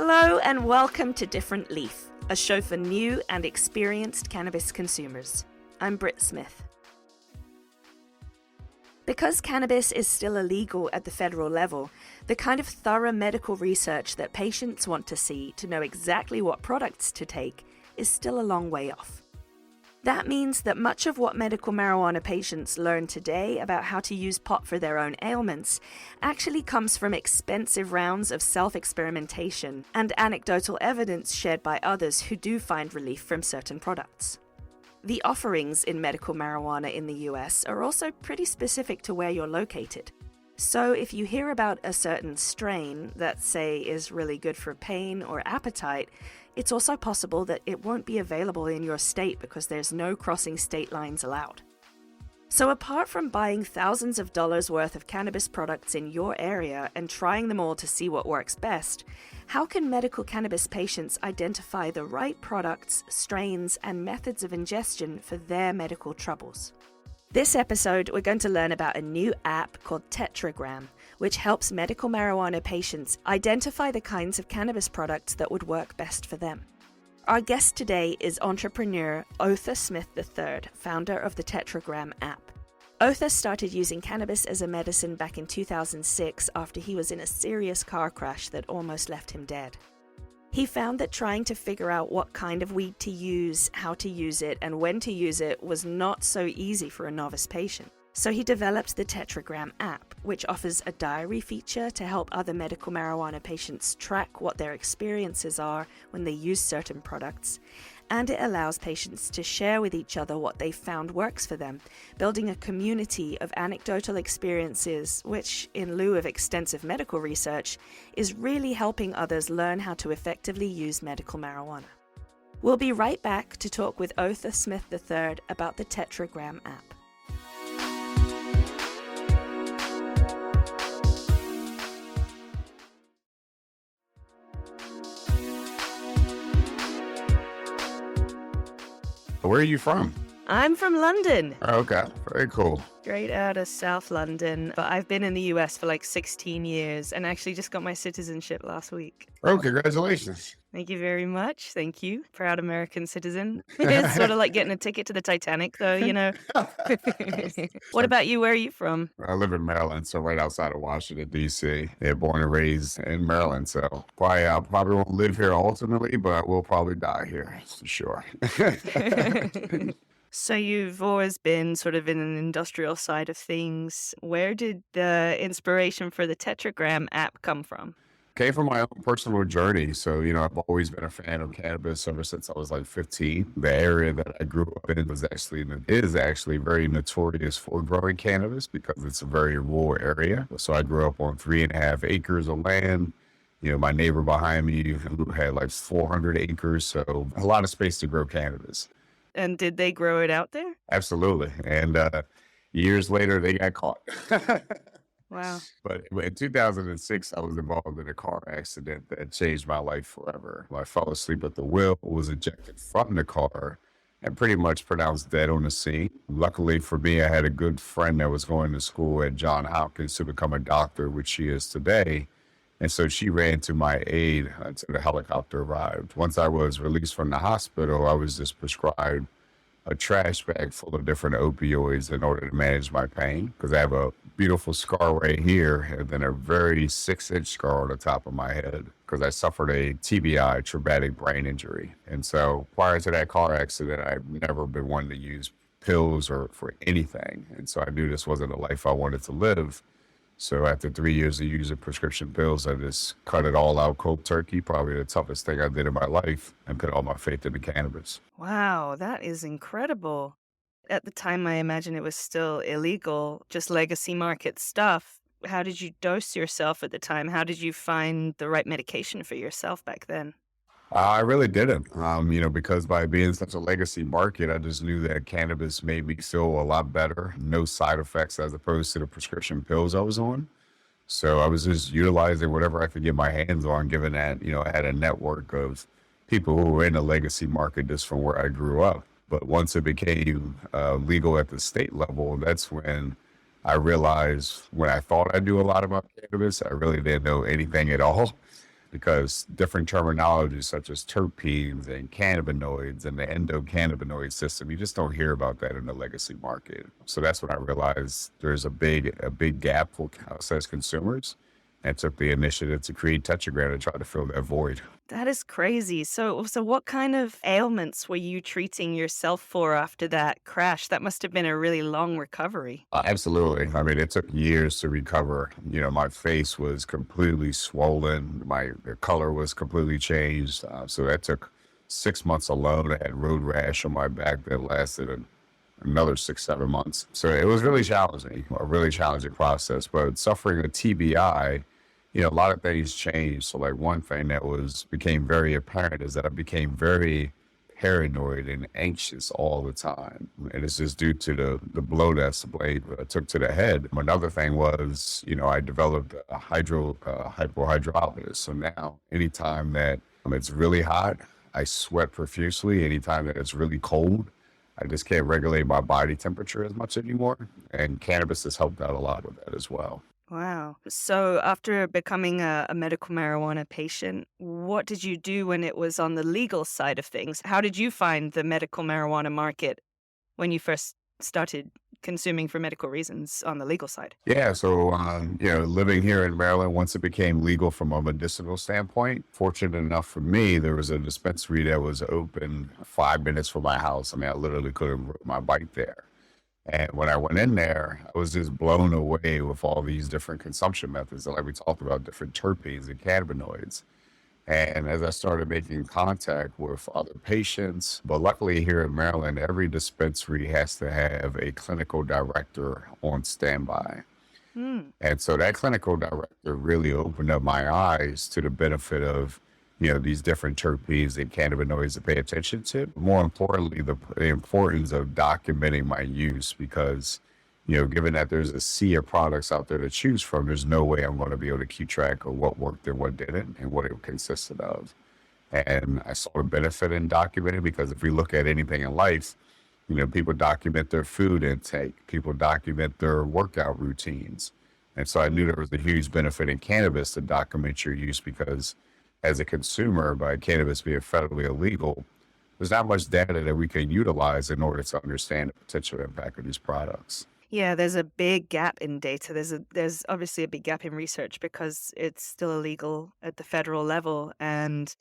Hello and welcome to Different Leaf, a show for new and experienced cannabis consumers. I'm Brit Smith. Because cannabis is still illegal at the federal level, the kind of thorough medical research that patients want to see to know exactly what products to take is still a long way off. That means that much of what medical marijuana patients learn today about how to use pot for their own ailments actually comes from expensive rounds of self-experimentation and anecdotal evidence shared by others who do find relief from certain products. The offerings in medical marijuana in the US are also pretty specific to where you're located. So if you hear about a certain strain that, say, is really good for pain or appetite, it's also possible that it won't be available in your state because there's no crossing state lines allowed. So apart from buying thousands of dollars worth of cannabis products in your area and trying them all to see what works best, how can medical cannabis patients identify the right products, strains, and methods of ingestion for their medical troubles? This episode, we're going to learn about a new app called Tetragram, which helps medical marijuana patients identify the kinds of cannabis products that would work best for them. Our guest today is entrepreneur Otha Smith III, founder of the Tetragram app. Otha started using cannabis as a medicine back in 2006 after he was in a serious car crash that almost left him dead. He found that trying to figure out what kind of weed to use, how to use it, and when to use it was not so easy for a novice patient. So he developed the Tetragram app, which offers a diary feature to help other medical marijuana patients track what their experiences are when they use certain products, and it allows patients to share with each other what they found works for them, building a community of anecdotal experiences, which, in lieu of extensive medical research, is really helping others learn how to effectively use medical marijuana. We'll be right back to talk with Otha Smith III about the Tetragram app. Where are you from? I'm from London. Okay, very cool. Straight out of South London. But I've been in the US for like 16 years and actually just got my citizenship last week. Oh, congratulations. Thank you very much. Thank you. Proud American citizen. It's sort of like getting a ticket to the Titanic, though, you know. What about you? Where are you from? I live in Maryland, so right outside of Washington, D.C. Yeah, born and raised in Maryland, so I probably won't live here ultimately, but we'll probably die here, for sure. So you've always been sort of in an industrial side of things. Where did the inspiration for the Tetragram app come from? Came from my own personal journey. So, I've always been a fan of cannabis ever since I was like 15. The area that I grew up in is actually very notorious for growing cannabis because it's a very rural area. So I grew up on 3.5 acres of land. My neighbor behind me who had like 400 acres. So a lot of space to grow cannabis. And did they grow it out there? Absolutely. And years later, they got caught. Wow. But in 2006, I was involved in a car accident that changed my life forever. I fell asleep at the wheel, was ejected from the car, and pretty much pronounced dead on the scene. Luckily for me, I had a good friend that was going to school at Johns Hopkins to become a doctor, which she is today. And so she ran to my aid until the helicopter arrived. Once I was released from the hospital, I was just prescribed a trash bag full of different opioids in order to manage my pain because I have a beautiful scar right here and then a very 6-inch scar on the top of my head because I suffered a TBI, traumatic brain injury. And so prior to that car accident, I've never been one to use pills or for anything. And so I knew this wasn't a life I wanted to live. So after 3 years of using prescription pills, I just cut it all out cold turkey, probably the toughest thing I did in my life, and put all my faith into cannabis. Wow, that is incredible. At the time, I imagine it was still illegal, just legacy market stuff. How did you dose yourself at the time? How did you find the right medication for yourself back then? I really didn't, because by being such a legacy market, I just knew that cannabis made me feel a lot better, no side effects as opposed to the prescription pills I was on. So I was just utilizing whatever I could get my hands on, given that, I had a network of people who were in the legacy market just from where I grew up. But once it became legal at the state level, that's when I realized when I thought I knew a lot about cannabis, I really didn't know anything at all. because different terminologies such as terpenes and cannabinoids and the endocannabinoid system, you just don't hear about that in the legacy market. So that's when I realized there's a big gap for us as consumers, and took the initiative to create Tetragram to try to fill that void. That is crazy. So what kind of ailments were you treating yourself for after that crash? That must have been a really long recovery. Absolutely. I mean, it took years to recover. My face was completely swollen. The color was completely changed. So that took 6 months alone. I had road rash on my back that lasted another 6, 7 months. So it was really challenging, a really challenging process. But suffering a TBI, a lot of things changed. So like one thing that became very apparent is that I became very paranoid and anxious all the time. And it's just due to the blow that the blade took to the head. Another thing was, I developed a hypohidrosis. So now anytime that it's really hot, I sweat profusely. Anytime that it's really cold, I just can't regulate my body temperature as much anymore. And cannabis has helped out a lot with that as well. Wow. So after becoming a medical marijuana patient, what did you do when it was on the legal side of things? How did you find the medical marijuana market when you first started consuming for medical reasons on the legal side? Yeah, so living here in Maryland, once it became legal from a medicinal standpoint, fortunate enough for me, there was a dispensary that was open 5 minutes from my house. I mean, I literally could have rode my bike there. And when I went in there, I was just blown away with all these different consumption methods. Like we talked about, different terpenes and cannabinoids. And as I started making contact with other patients, but luckily here in Maryland, every dispensary has to have a clinical director on standby. Hmm. And so that clinical director really opened up my eyes to the benefit of, these different terpenes and cannabinoids to pay attention to. More importantly, the importance of documenting my use, because, given that there's a sea of products out there to choose from, there's no way I'm going to be able to keep track of what worked and what didn't and what it consisted of. And I saw the benefit in documenting, because if we look at anything in life, people document their food intake, people document their workout routines. And so I knew there was a huge benefit in cannabis to document your use, because as a consumer, by cannabis being federally illegal, there's not much data that we can utilize in order to understand the potential impact of these products. Yeah, there's a big gap in data. There's obviously a big gap in research because it's still illegal at the federal level. And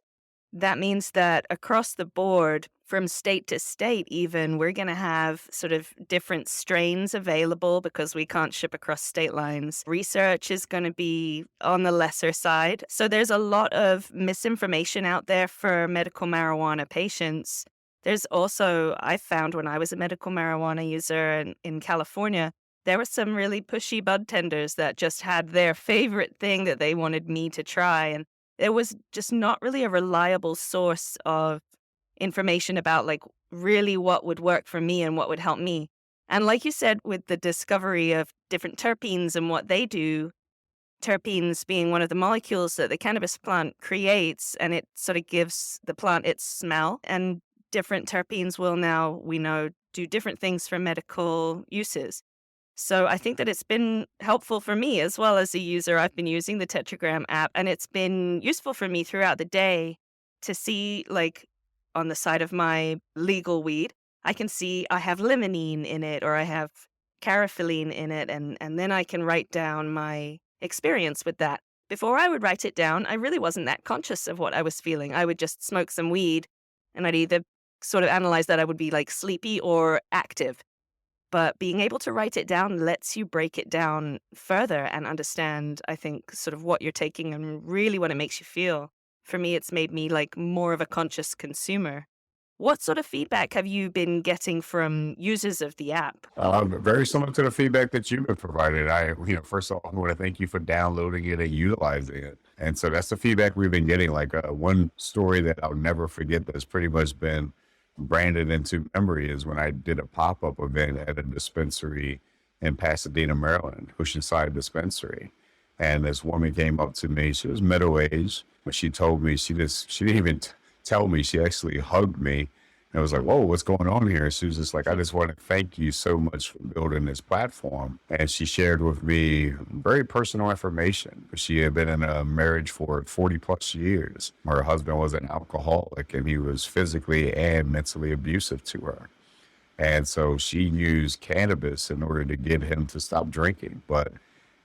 that means that across the board, from state to state even, we're going to have sort of different strains available because we can't ship across state lines. Research is going to be on the lesser side. So there's a lot of misinformation out there for medical marijuana patients. There's also, I found when I was a medical marijuana user in California, there were some really pushy bud tenders that just had their favorite thing that they wanted me to try. And it was just not really a reliable source of information about like really what would work for me and what would help me. And like you said, with the discovery of different terpenes and what they do, terpenes being one of the molecules that the cannabis plant creates, and it sort of gives the plant its smell. And different terpenes will now, we know, do different things for medical uses. So I think that it's been helpful for me as well as a user. I've been using the Tetragram app, and it's been useful for me throughout the day to see, like, on the side of my legal weed, I can see I have limonene in it or I have caraphyllene in it, and then I can write down my experience with that. Before I would write it down, I really wasn't that conscious of what I was feeling. I would just smoke some weed, and I'd either sort of analyze that I would be, like, sleepy or active. But being able to write it down lets you break it down further and understand, I think, sort of what you're taking and really what it makes you feel. For me, it's made me like more of a conscious consumer. What sort of feedback have you been getting from users of the app? Very similar to the feedback that you've been provided. First of all, I want to thank you for downloading it and utilizing it. And so that's the feedback we've been getting. Like one story that I'll never forget that's pretty much been branded into memory is when I did a pop-up event at a dispensary in Pasadena, Maryland, Oceanside Dispensary. And this woman came up to me. She was middle-aged, but she told me, she didn't even tell me. She actually hugged me And I was like, whoa, what's going on here? And she was just like, I just want to thank you so much for building this platform. And she shared with me very personal information. She had been in a marriage for 40 plus years. Her husband was an alcoholic and he was physically and mentally abusive to her. And so she used cannabis in order to get him to stop drinking. But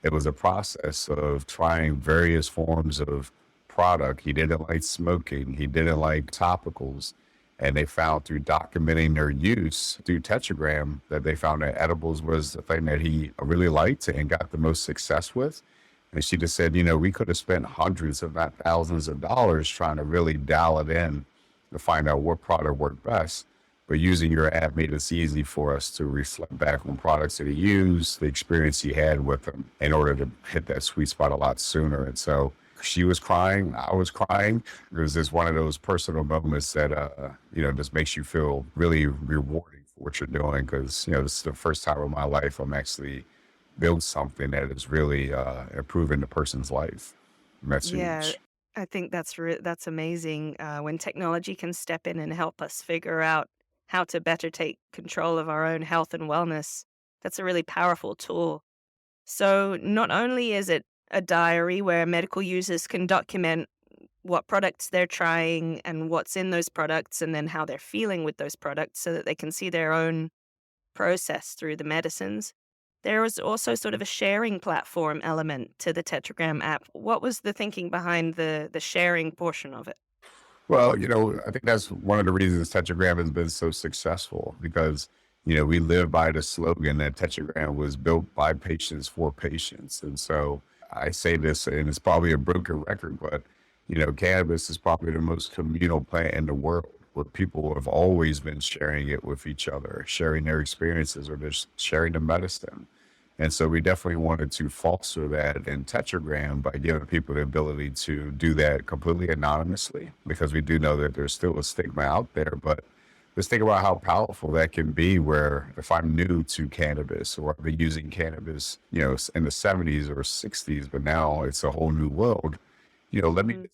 it was a process of trying various forms of product. He didn't like smoking. He didn't like topicals. And they found through documenting their use through Tetragram that they found that edibles was the thing that he really liked and got the most success with. And she just said, we could have spent hundreds, if not thousands of dollars trying to really dial it in to find out what product worked best. But using your app made it easy for us to reflect back on products that he used, the experience he had with them in order to hit that sweet spot a lot sooner. And so she was crying, I was crying. It was just one of those personal moments that, just makes you feel really rewarding for what you're doing. Because, this is the first time in my life I'm actually built something that is really improving the person's life. And that's Yeah, huge. I think that's amazing when technology can step in and help us figure out how to better take control of our own health and wellness. That's a really powerful tool. So, not only is it a diary where medical users can document what products they're trying and what's in those products and then how they're feeling with those products so that they can see their own process through the medicines. There was also sort of a sharing platform element to the Tetragram app. What was the thinking behind the sharing portion of it? Well, I think that's one of the reasons Tetragram has been so successful because, we live by the slogan that Tetragram was built by patients for patients. And so I say this, and it's probably a broken record, but, cannabis is probably the most communal plant in the world where people have always been sharing it with each other, sharing their experiences or just sharing the medicine. And so we definitely wanted to foster that in Tetragram by giving people the ability to do that completely anonymously, because we do know that there's still a stigma out there. But let's think about how powerful that can be where if I'm new to cannabis or I've been using cannabis, in the 70s or 60s, but now it's a whole new world, let me Mhm.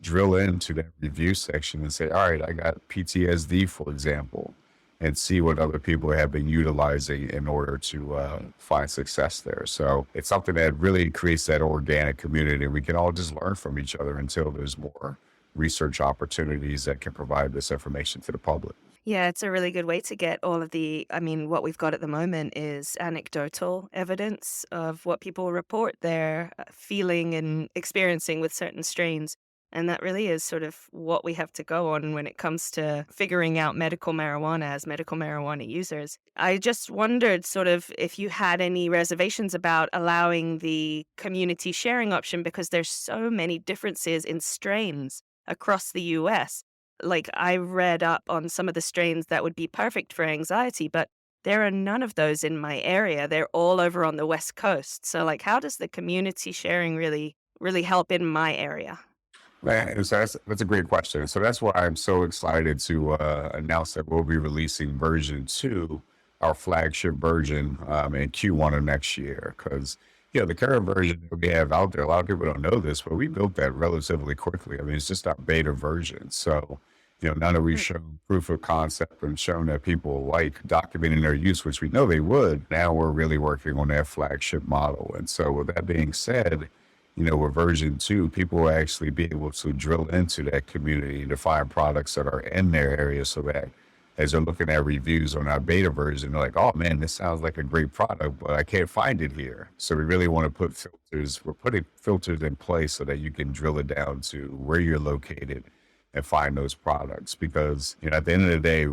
drill into that review section and say, all right, I got PTSD, for example, and see what other people have been utilizing in order to find success there. So it's something that really creates that organic community. We can all just learn from each other until there's more research opportunities that can provide this information to the public. Yeah, it's a really good way to get all of what we've got at the moment is anecdotal evidence of what people report they're feeling and experiencing with certain strains. And that really is sort of what we have to go on when it comes to figuring out medical marijuana as medical marijuana users. I just wondered sort of if you had any reservations about allowing the community sharing option because there's so many differences in strains across the US. Like, I read up on some of the strains that would be perfect for anxiety, but there are none of those in my area. They're all over on the West Coast. So, like, how does the community sharing really help in my area? Man, so that's a great question. So that's why I'm so excited to announce that we'll be releasing version 2, our flagship version, in Q1 of next year. Because the current version that we have out there, a lot of people don't know this, but we built that relatively quickly. I mean, it's just our beta version. So now that we've Mm. shown proof of concept and shown that people like documenting their use, which we know they would, now we're really working on that flagship model. And so with that being said, with version 2, people will actually be able to drill into that community to find products that are in their area so that as they're looking at reviews on our beta version, they're like, oh man, this sounds like a great product, but I can't find it here. So we really want to put filters, we're putting filters in place so that you can drill it down to where you're located and find those products. Because, at the end of the day,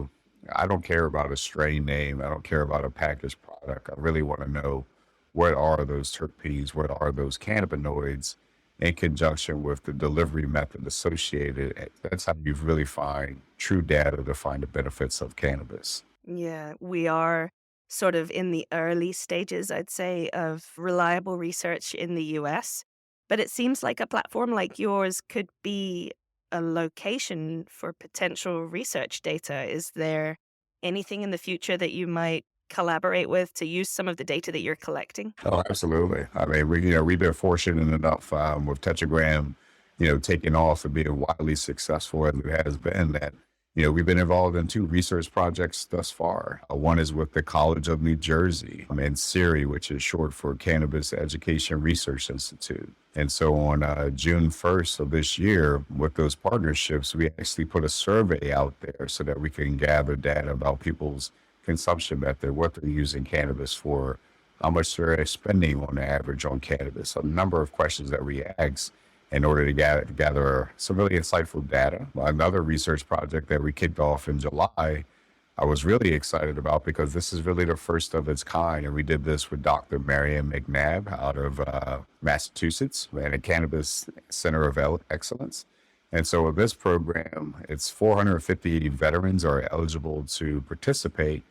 I don't care about a strain name. I don't care about a packaged product. I really want to know what are those terpenes, what are those cannabinoids in conjunction with the delivery method associated. That's how you really find true data to find the benefits of cannabis. Yeah, we are sort of in the early stages, I'd say, of reliable research in the US. But it seems like a platform like yours could be a location for potential research data. Is there anything in the future that you might collaborate with to use some of the data that you're collecting? Oh, absolutely. I mean, we've been fortunate enough with Tetragram, taking off and being widely successful as it has been that, We've been involved in two research projects thus far. One is with the College of New Jersey and CERI, which is short for Cannabis Education Research Institute. And so on June 1st of this year, with those partnerships, we actually put a survey out there so that we can gather data about people's consumption method, what they're using cannabis for, how much they're spending on average on cannabis, a number of questions that we ask in order to gather some really insightful data. Another research project that we kicked off in July, I was really excited about because this is really the first of its kind. And we did this with Dr. Marian McNabb out of Massachusetts and a Cannabis Center of Excellence. And so with this program, it's 450 veterans are eligible to participate.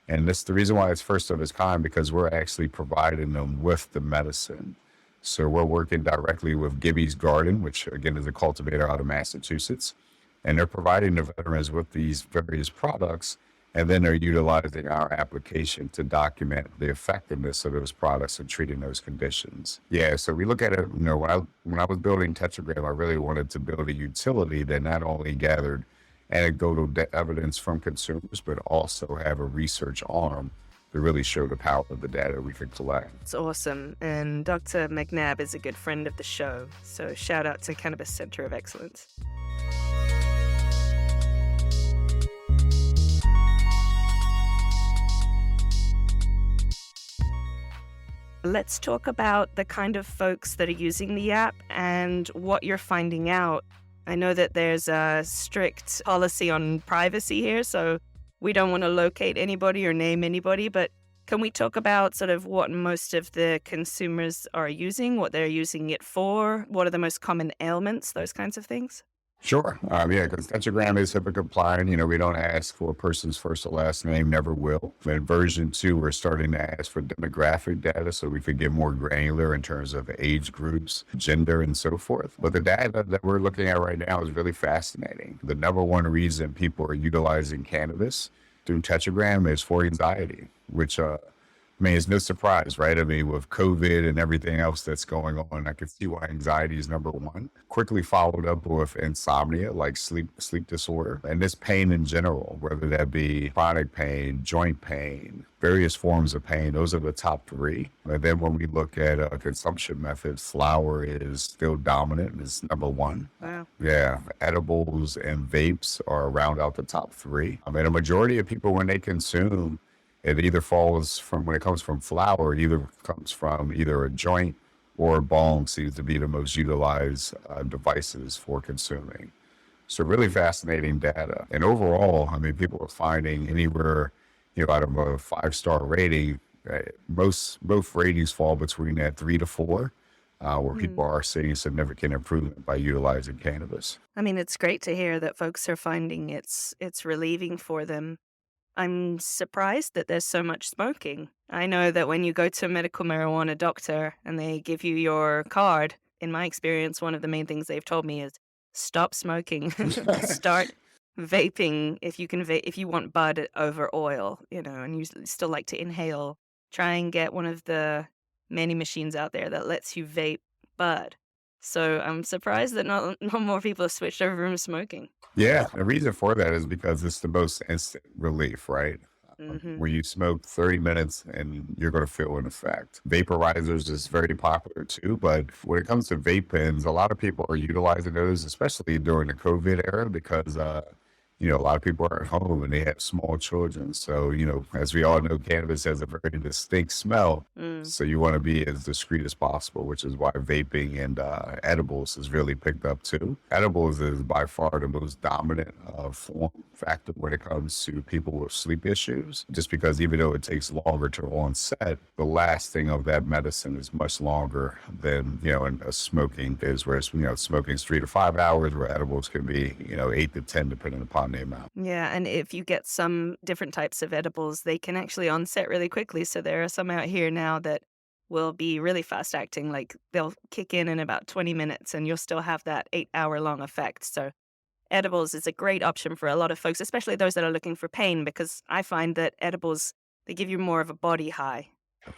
And this the reason why it's first of its kind, because we're actually providing them with the medicine. So we're working directly with Gibby's Garden, which again is a cultivator out of Massachusetts, and they're providing the veterans with these various products, and then they're utilizing our application to document the effectiveness of those products in treating those conditions. Yeah, so we look at it, when I was building Tetragram, I really wanted to build a utility that not only gathered anecdotal evidence from consumers, but also have a research arm to really show the power of the data we can collect. It's awesome. And Dr. McNabb is a good friend of the show. So shout out to Cannabis Center of Excellence. Let's talk about the kind of folks that are using the app and what you're finding out. I know that there's a strict policy on privacy here, so we don't want to locate anybody or name anybody, but can we talk about sort of what most of the consumers are using, what they're using it for, what are the most common ailments, those kinds of things? Sure. Yeah, because Tetragram is HIPAA compliant. We don't ask for a person's first or last name, never will. In version 2, we're starting to ask for demographic data so we can get more granular in terms of age groups, gender, and so forth. But the data that we're looking at right now is really fascinating. The number one reason people are utilizing cannabis through Tetragram is for anxiety, which it's no surprise, right? With COVID and everything else that's going on, I can see why anxiety is number one. Quickly followed up with insomnia, like sleep disorder, and this pain in general, whether that be chronic pain, joint pain, various forms of pain. Those are the top three. And then when we look at consumption methods, flower is still dominant and is number one. Wow. Yeah, edibles and vapes are round out the top three. A majority of people, when they consume, it either falls from, when it comes from flower, it either comes from either a joint or a bong seems to be the most utilized devices for consuming. So really fascinating data. And overall, people are finding anywhere, out of a 5-star rating, both ratings fall between that 3 to 4, where people are seeing significant improvement by utilizing cannabis. It's great to hear that folks are finding it's relieving for them. I'm surprised that there's so much smoking. I know that when you go to a medical marijuana doctor and they give you your card, in my experience, one of the main things they've told me is stop smoking, start vaping if you can if you want bud over oil, and you still like to inhale, try and get one of the many machines out there that lets you vape bud. So I'm surprised that not more people have switched over from smoking. Yeah, the reason for that is because it's the most instant relief, right? Where you smoke 30 minutes and you're going to feel an effect. Vaporizers is very popular too, but when it comes to vape pens, a lot of people are utilizing those, especially during the COVID era, because a lot of people are at home and they have small children. So, as we all know, cannabis has a very distinct smell. So you want to be as discreet as possible, which is why vaping and edibles has really picked up too. Edibles is by far the most dominant form factor when it comes to people with sleep issues, just because even though it takes longer to onset, the lasting of that medicine is much longer than, and smoking is, where smoking is 3 to 5 hours, where edibles can be, 8 to 10, depending upon the amount. Yeah, and if you get some different types of edibles, they can actually onset really quickly. So there are some out here now that will be really fast acting, like they'll kick in about 20 minutes and you'll still have that 8-hour-long effect. So edibles is a great option for a lot of folks, especially those that are looking for pain, because I find that edibles, they give you more of a body high.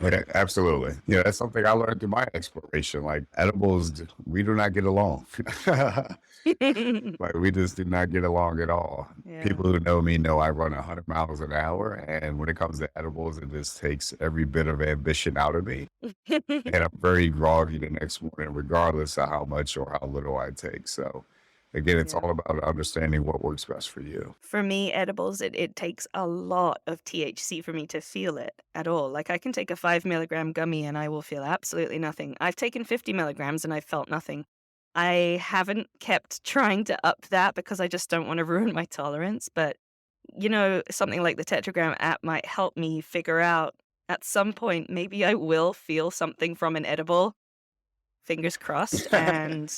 Yeah, absolutely. Yeah, that's something I learned through my exploration. Like edibles, we do not get along. Like we just do not get along at all. Yeah. People who know me know I run 100 miles an hour, and when it comes to edibles, it just takes every bit of ambition out of me. And I'm very groggy the next morning, regardless of how much or how little I take. So, again, it's Yeah. all about understanding what works best for you. For me, edibles, it takes a lot of THC for me to feel it at all. Like I can take a 5 milligram gummy and I will feel absolutely nothing. I've taken 50 milligrams and I felt nothing. I haven't kept trying to up that because I just don't want to ruin my tolerance. But, something like the Tetragram app might help me figure out at some point, maybe I will feel something from an edible, fingers crossed, and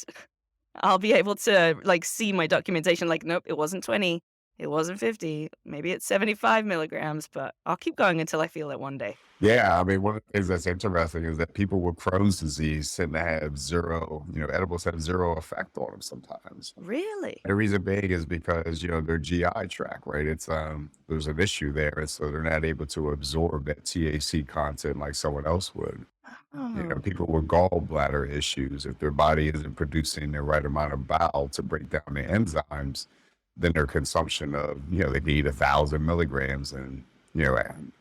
I'll be able to, like, see my documentation, like, "Nope, it wasn't 20, it wasn't 50, maybe it's 75 milligrams, but I'll keep going until I feel it one day." Yeah, I mean, one of the things that's interesting is that people with Crohn's disease tend to have zero, edibles have zero effect on them sometimes. Really? The reason being is because, their GI tract, right? There's an issue there. And so they're not able to absorb that THC content like someone else would. Oh, People with gallbladder issues, if their body isn't producing the right amount of bile to break down the enzymes, then their consumption of, they can eat 1,000 milligrams and,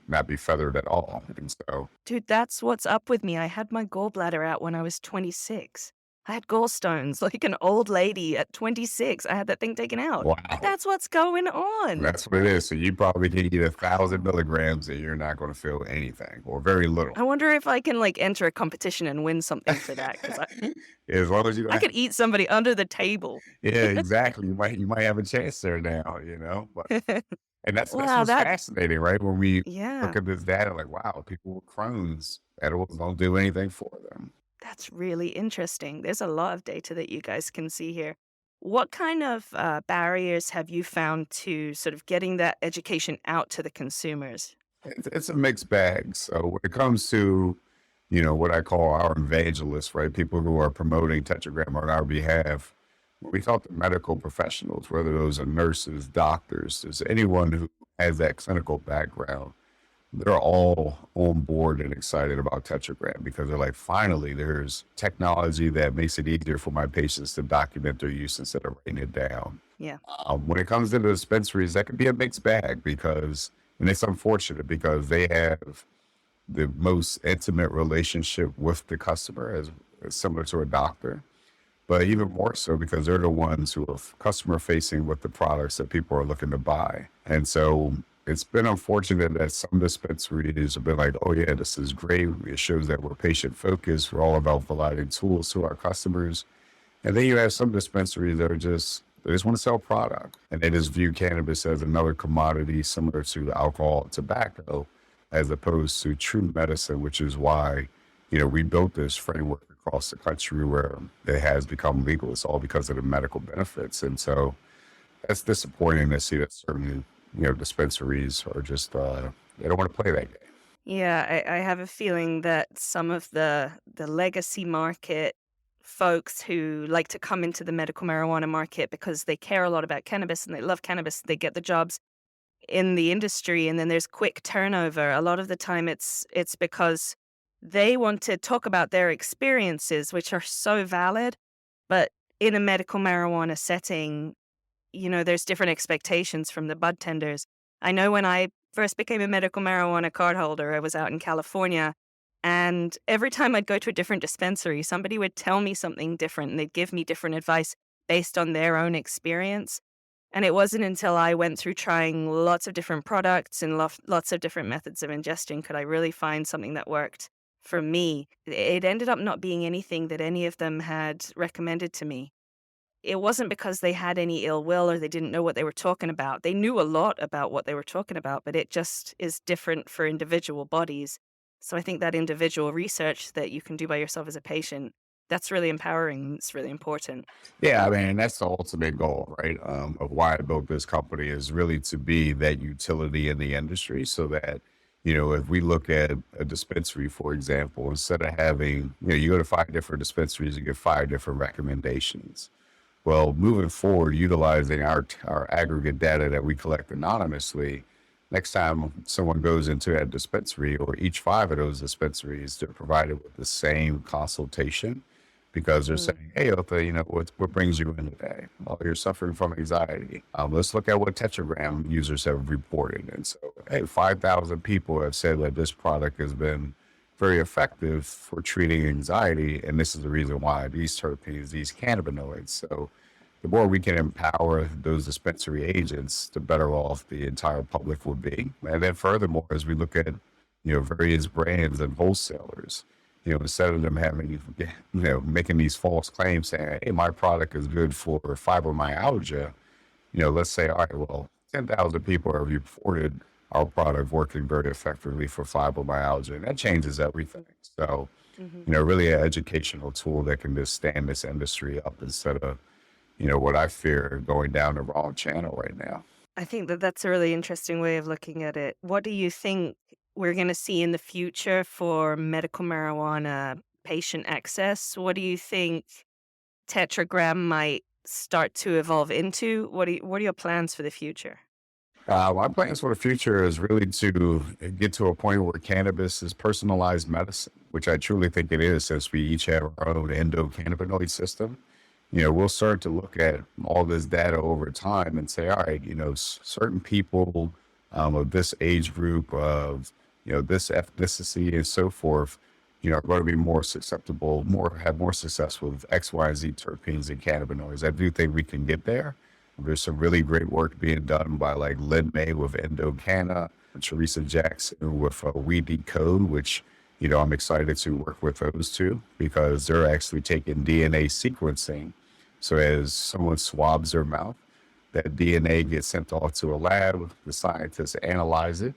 not be feathered at all. And so, dude, that's what's up with me. I had my gallbladder out when I was 26. I had gallstones like an old lady at 26. I had that thing taken out. wow, That's what's going on. that's what it is. So you probably can eat 1,000 milligrams and you're not going to feel anything or very little. I wonder if I can, like, enter a competition and win something for that, 'cause As long as you I don't could eat somebody under the table. yeah, exactly. You might have a chance there now, but and that's Wow, what's that fascinating, right? When we look yeah. at this data, like, wow, people with Crohn's, edibles don't do anything for them. That's really interesting. There's a lot of data that you guys can see here. What kind of barriers have you found to sort of getting that education out to the consumers? It's a mixed bag. So when it comes to, what I call our evangelists, right? People who are promoting Tetragram on our behalf, when we talk to medical professionals, whether those are nurses, doctors, there's anyone who has that clinical background, they're all on board and excited about Tetragram because they're like, finally, there's technology that makes it easier for my patients to document their use instead of writing it down. Yeah. When it comes to the dispensaries, that can be a mixed bag and it's unfortunate because they have the most intimate relationship with the customer as similar to a doctor, but even more so because they're the ones who are customer facing with the products that people are looking to buy. And so it's been unfortunate that some dispensaries have been like, oh yeah, this is great. It shows that we're patient focused. We're all about providing tools to our customers. And then you have some dispensaries that they just want to sell product and they just view cannabis as another commodity similar to alcohol and tobacco, as opposed to true medicine, which is why, we built this framework across the country where it has become legal. It's all because of the medical benefits. And so that's disappointing to see that certain, dispensaries are just, they don't want to play that game. Yeah, I have a feeling that some of the legacy market folks who like to come into the medical marijuana market because they care a lot about cannabis and they love cannabis, they get the jobs in the industry and then there's quick turnover. A lot of the time it's because they want to talk about their experiences, which are so valid, but in a medical marijuana setting, there's different expectations from the bud tenders. I know when I first became a medical marijuana card holder, I was out in California, and every time I'd go to a different dispensary, somebody would tell me something different and they'd give me different advice based on their own experience. And it wasn't until I went through trying lots of different products and lots of different methods of ingestion could I really find something that worked for me. It ended up not being anything that any of them had recommended to me. It wasn't because they had any ill will or they didn't know what they were talking about. They knew a lot about what they were talking about, but it just is different for individual bodies. So I think that individual research that you can do by yourself as a patient, that's really empowering. It's really important. Yeah, I mean, that's the ultimate goal, right? Of why I built this company is really to be that utility in the industry so that, if we look at a dispensary, for example, instead of having, you go to 5 different dispensaries, you get 5 different recommendations. Well, moving forward, utilizing our aggregate data that we collect anonymously, next time someone goes into a dispensary, or each 5 of those dispensaries, they're provided with the same consultation, because they're saying, hey, Otha, what brings you in today? Oh, you're suffering from anxiety. Let's look at what Tetragram users have reported. And so, hey, 5,000 people have said that this product has been very effective for treating anxiety. And this is the reason why: these terpenes, these cannabinoids. So the more we can empower those dispensary agents, the better off the entire public will be. And then furthermore, as we look at, various brands and wholesalers, instead of them having, making these false claims saying, hey, my product is good for fibromyalgia, let's say, all right, well, 10,000 people have reported our product working very effectively for fibromyalgia, and that changes everything. So, really an educational tool that can just stand this industry up, instead of, what I fear, going down the wrong channel right now. I think that that's a really interesting way of looking at it. What do you think we're going to see in the future for medical marijuana patient access? What do you think Tetragram might start to evolve into? What are your plans for the future? My plans for the future is really to get to a point where cannabis is personalized medicine, which I truly think it is, since we each have our own endocannabinoid system. We'll start to look at all this data over time and say, all right, certain people of this age group, of, this ethnicity and so forth, are going to be more susceptible, have more success with X, Y, and Z terpenes and cannabinoids. I do think we can get there. There's some really great work being done by like Lynn May with Endocanna, Teresa Jackson with We Decode, which, I'm excited to work with those two, because they're actually taking DNA sequencing. So as someone swabs their mouth, that DNA gets sent off to a lab, the scientists analyze it,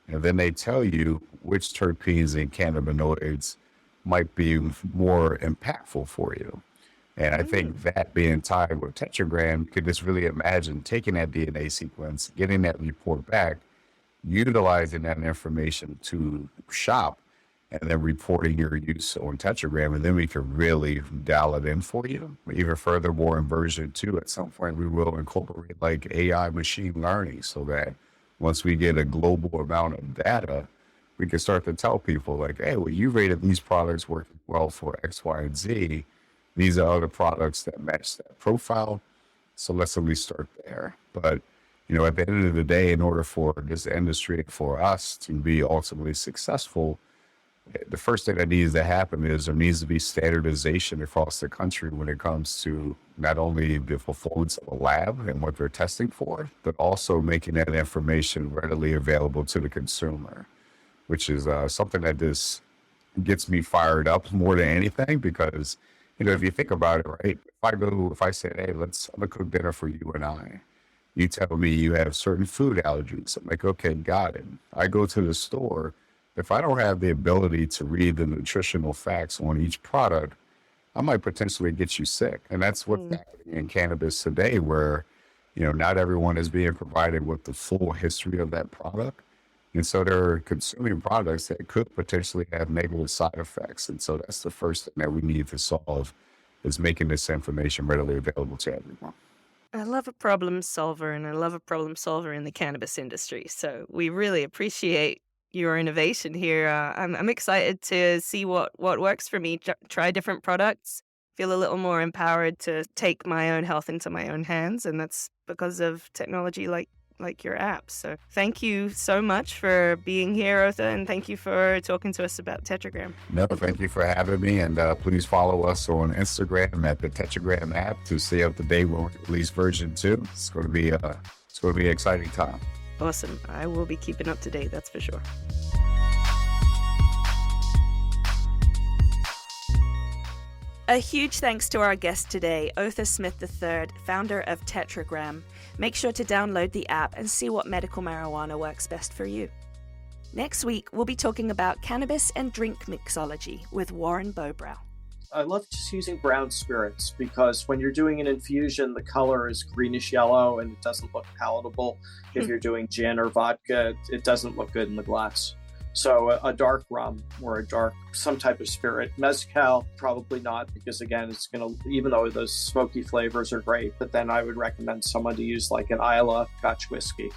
and then they tell you which terpenes and cannabinoids might be more impactful for you. And I think that being tied with Tetragram, you could just really imagine taking that DNA sequence, getting that report back, utilizing that information to shop, and then reporting your use on Tetragram. And then we can really dial it in for you. Even furthermore, in version 2, at some point, we will incorporate like AI machine learning, so that once we get a global amount of data, we can start to tell people like, hey, well, you rated these products working well for X, Y, and Z. These are other products that match that profile. So let's at least start there. But, at the end of the day, in order for this industry, for us to be ultimately successful, the first thing that needs to happen is there needs to be standardization across the country when it comes to not only the performance of a lab and what they're testing for, but also making that information readily available to the consumer, which is something that just gets me fired up more than anything. Because, if you think about it, right, if I said, hey, I'm gonna cook dinner for you and you tell me you have certain food allergies. I'm like, okay, got it. I go to the store. If I don't have the ability to read the nutritional facts on each product, I might potentially get you sick. And that's what's happening in cannabis today, where, not everyone is being provided with the full history of that product. And so they're consuming products that could potentially have negative side effects. And so that's the first thing that we need to solve, is making this information readily available to everyone. I love a problem solver, and I love a problem solver in the cannabis industry. So we really appreciate your innovation here. I'm excited to see what works for me. Try different products. Feel a little more empowered to take my own health into my own hands, and that's because of technology like your app. So thank you so much for being here, Otha, and thank you for talking to us about Tetragram. No, thank you for having me, and please follow us on Instagram at the Tetragram app to stay up to date when we release version 2. It's going to be an exciting time. Awesome. I will be keeping up to date, that's for sure. A huge thanks to our guest today, Otha Smith III, founder of Tetragram. Make sure to download the app and see what medical marijuana works best for you. Next week, we'll be talking about cannabis and drink mixology with Warren Bobrow. I love just using brown spirits, because when you're doing an infusion, the color is greenish yellow and it doesn't look palatable. If you're doing gin or vodka, it doesn't look good in the glass. So a dark rum or some type of spirit. Mezcal, probably not, because again, it's going to, even though those smoky flavors are great, but then I would recommend someone to use like an Islay Scotch whiskey.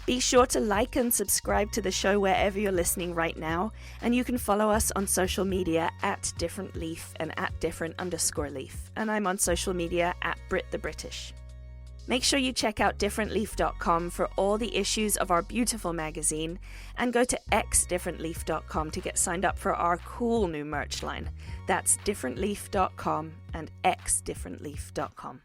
Be sure to like and subscribe to the show wherever you're listening right now, and you can follow us on social media at Different Leaf and at Different_Leaf, and I'm on social media at Brit the British. Make sure you check out differentleaf.com for all the issues of our beautiful magazine, and go to xdifferentleaf.com to get signed up for our cool new merch line. That's differentleaf.com and xdifferentleaf.com.